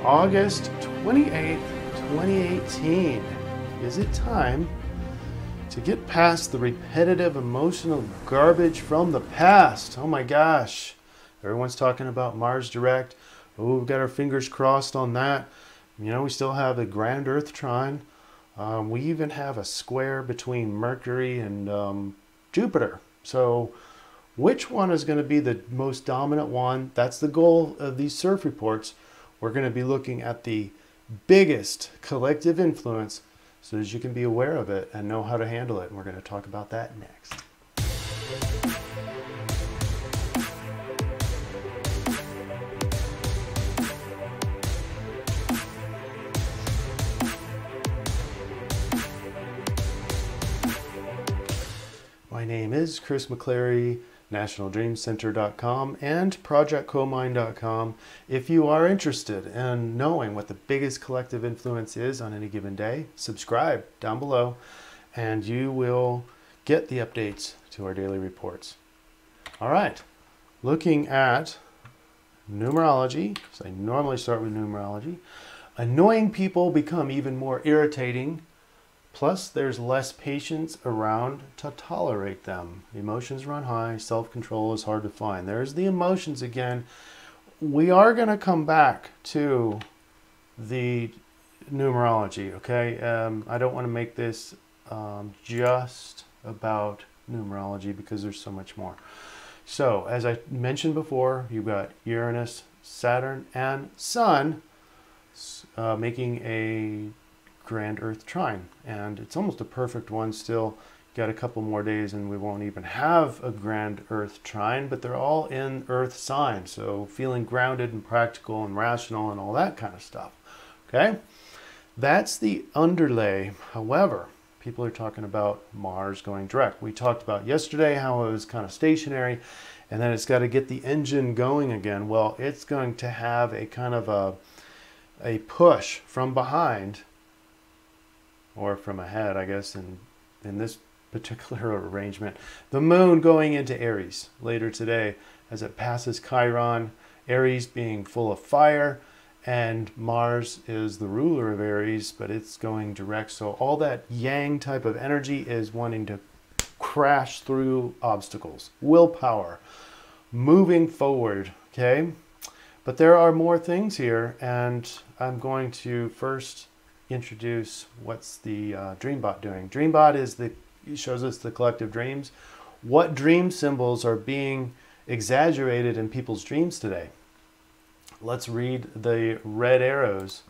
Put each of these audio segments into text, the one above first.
August 28th, 2018. Is it time to get past the repetitive emotional garbage from the past? Oh my gosh. Everyone's talking about Mars direct. Oh, we've got our fingers crossed on that. You know, we still have a grand Earth trine. We even have a square between Mercury and Jupiter. So which one is going to be the most dominant one? That's the goal of these CIRF reports. We're going to be looking at the biggest collective influence so that you can be aware of it and know how to handle it. And we're going to talk about that next. My name is Chris McClary, NationalDreamCenter.com and ProjectComind.com. If you are interested in knowing what the biggest collective influence is on any given day, subscribe down below and you will get the updates to our daily reports. All right, looking at numerology, so I normally start with numerology. Annoying people become even more irritating. Plus, there's less patience around to tolerate them. Emotions run high, self-control is hard to find. There's the emotions again. We are going to come back to the numerology, okay? I don't want to make this just about numerology because there's so much more. So, as I mentioned before, you've got Uranus, Saturn, and Sun making a grand Earth trine, and it's almost a perfect one still. Got a couple more days and we won't even have a grand Earth trine, but they're all in Earth signs, so feeling grounded and practical and rational and all that kind of stuff. Okay, that's the underlay. However, people are talking about Mars going direct. We talked about yesterday how it was kind of stationary and then it's got to get the engine going again. Well, it's going to have a kind of a push from behind, or from ahead, I guess, in this particular arrangement. The moon going into Aries later today as it passes Chiron, Aries being full of fire, and Mars is the ruler of Aries, but it's going direct. So all that yang type of energy is wanting to crash through obstacles. Willpower, moving forward, okay? But there are more things here, and I'm going to first introduce what's the DreamBot doing. DreamBot is shows us the collective dreams. What dream symbols are being exaggerated in people's dreams today? Let's read the red arrows.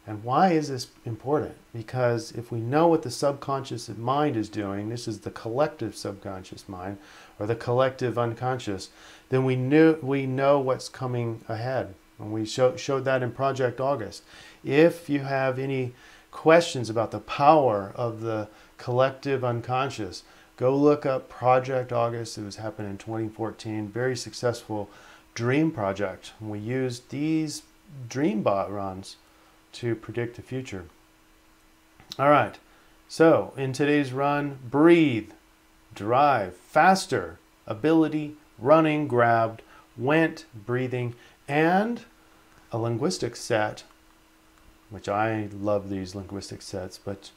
And why is this important? Because if we know what the subconscious mind is doing, this is the collective subconscious mind or the collective unconscious, then we know what's coming ahead. And we showed that in Project August. If you have any questions about the power of the collective unconscious, go look up Project August. It was happening in 2014. Very successful dream project. We used these DreamBot runs to predict the future. All right. So in today's run, breathe, drive, faster, ability, running, grabbed, went, breathing, and a linguistics set, which I love these linguistic sets, but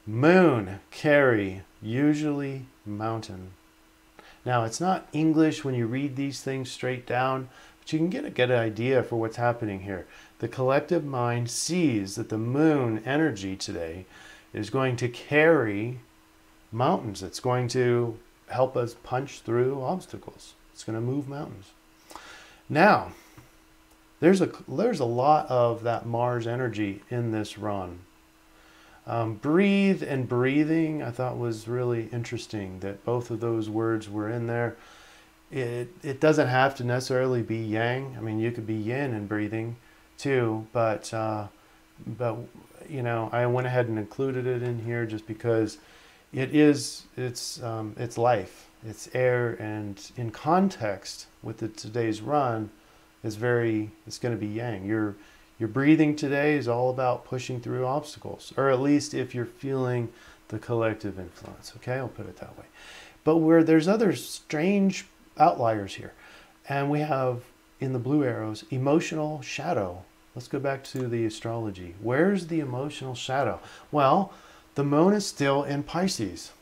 moon, carry, usually mountain. Now, it's not English when you read these things straight down, but you can get an idea for what's happening here. The collective mind sees that the moon energy today is going to carry mountains. It's going to help us punch through obstacles. It's going to move mountains. Now, there's a lot of that Mars energy in this run. Breathe and breathing, I thought was really interesting that both of those words were in there. It doesn't have to necessarily be yang. I mean, you could be yin in breathing too, but you know, I went ahead and included it in here just because it's life, it's air, and in context with today's run, it's going to be yang. Your breathing today is all about pushing through obstacles, or at least if you're feeling the collective influence. Okay, I'll put it that way. But there's other strange outliers here. And we have, in the blue arrows, emotional shadow. Let's go back to the astrology. Where's the emotional shadow? Well, the moon is still in Pisces.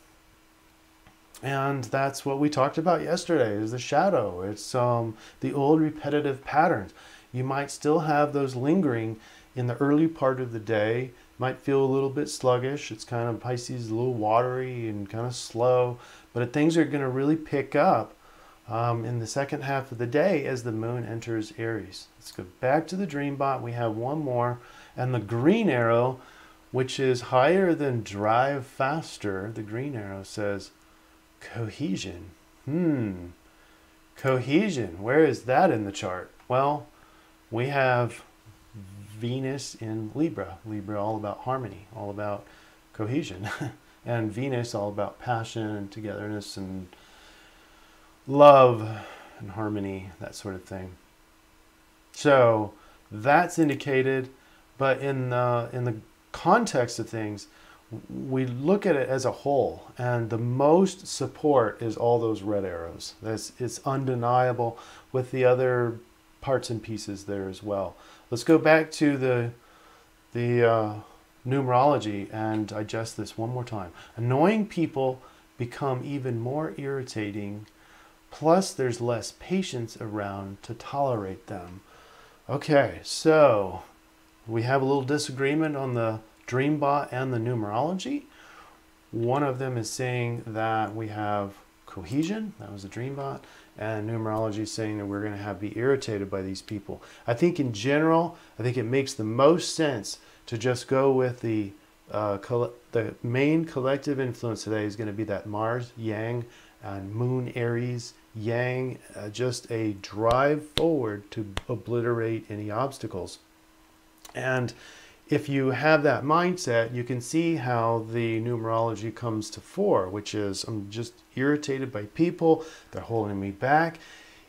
And that's what we talked about yesterday, is the shadow. It's the old repetitive patterns. You might still have those lingering in the early part of the day. Might feel a little bit sluggish. It's kind of Pisces, a little watery and kind of slow. But things are going to really pick up in the second half of the day as the moon enters Aries. Let's go back to the DreamBot. We have one more. And the green arrow, which is higher than drive faster, the green arrow says cohesion. Cohesion. Where is that in the chart? Well, we have Venus in Libra. Libra all about harmony, all about cohesion. And Venus all about passion and togetherness and love and harmony, that sort of thing. So that's indicated, but in the context of things, we look at it as a whole, and the most support is all those red arrows. It's undeniable, with the other parts and pieces there as well. Let's go back to the numerology and digest this one more time. Annoying people become even more irritating, plus there's less patience around to tolerate them. Okay, so we have a little disagreement on the DreamBot and the numerology. One of them is saying that we have cohesion, that was the DreamBot, and numerology is saying that we're going to be irritated by these people. I think in general, I think it makes the most sense to just go with the main collective influence today is going to be that Mars, Yang, and Moon, Aries, Yang, just a drive forward to obliterate any obstacles. And if you have that mindset, you can see how the numerology comes to fore, which is I'm just irritated by people. They're holding me back.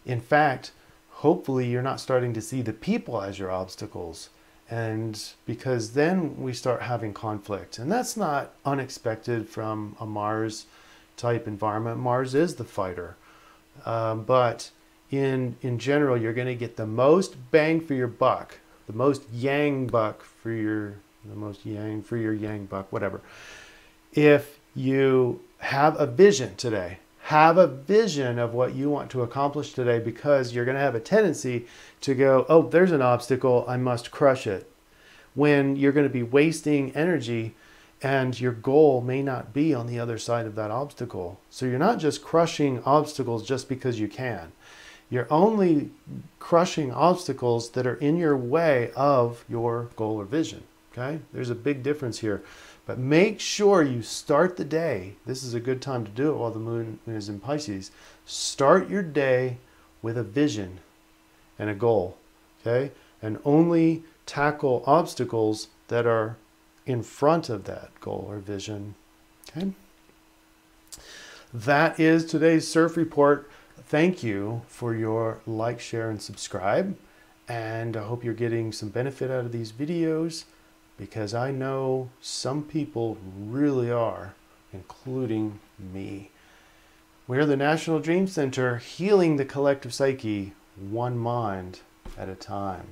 In fact, hopefully you're not starting to see the people as your obstacles. And because then we start having conflict. And that's not unexpected from a Mars type environment. Mars is the fighter. But in general, you're going to get the most bang for your buck. The most yang buck for your, yang buck, whatever. If you have a vision today, have a vision of what you want to accomplish today, because you're going to have a tendency to go, oh, there's an obstacle, I must crush it. When you're going to be wasting energy and your goal may not be on the other side of that obstacle. So you're not just crushing obstacles just because you can. You're only crushing obstacles that are in your way of your goal or vision. Okay? There's a big difference here. But make sure you start the day. This is a good time to do it while the moon is in Pisces. Start your day with a vision and a goal. Okay? And only tackle obstacles that are in front of that goal or vision. Okay? That is today's CIRF report. Thank you for your like, share, and subscribe. And I hope you're getting some benefit out of these videos, because I know some people really are, including me. We're the National Dream Center, healing the collective psyche, one mind at a time.